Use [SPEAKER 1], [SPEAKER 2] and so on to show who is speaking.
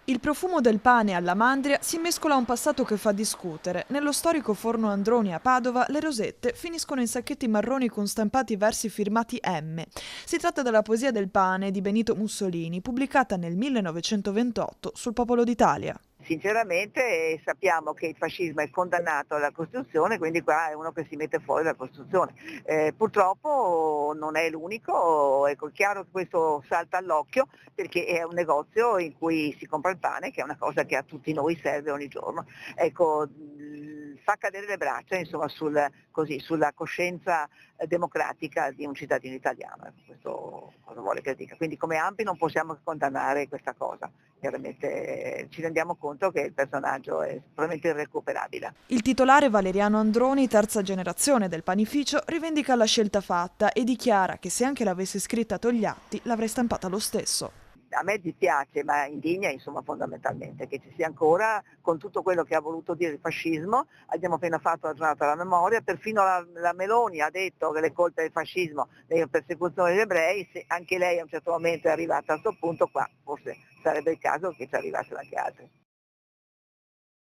[SPEAKER 1] Il profumo del pane alla mandria si mescola a un passato che fa discutere. Nello storico forno Androni a Padova, le rosette finiscono in sacchetti marroni con stampati versi firmati M. Si tratta della poesia del pane di Benito Mussolini, pubblicata nel 1928 sul Popolo d'Italia.
[SPEAKER 2] Sinceramente sappiamo che il fascismo è condannato dalla Costituzione, quindi qua è uno che si mette fuori dalla Costituzione. Purtroppo non è l'unico, ecco, è chiaro che questo salta all'occhio perché è un negozio in cui si compra il pane, che è una cosa che a tutti noi serve ogni giorno. Ecco, fa cadere le braccia insomma, sulla coscienza democratica di un cittadino italiano. Ecco, questo cosa vuole che dica. Quindi come ANPI non possiamo che condannare questa cosa. Chiaramente ci rendiamo conto che il personaggio è probabilmente irrecuperabile.
[SPEAKER 1] Il titolare Valeriano Androni, terza generazione del panificio, rivendica la scelta fatta e dichiara che se anche l'avesse scritta a Togliatti l'avrei stampata lo stesso.
[SPEAKER 2] A me dispiace, ma indigna insomma fondamentalmente che ci sia ancora, con tutto quello che ha voluto dire il fascismo, abbiamo appena fatto la giornata della memoria, perfino la Meloni ha detto che le colpe del fascismo, delle persecuzioni degli ebrei, se anche lei a un certo momento è arrivata a questo punto qua, forse sarebbe il caso che ci arrivassero anche altri.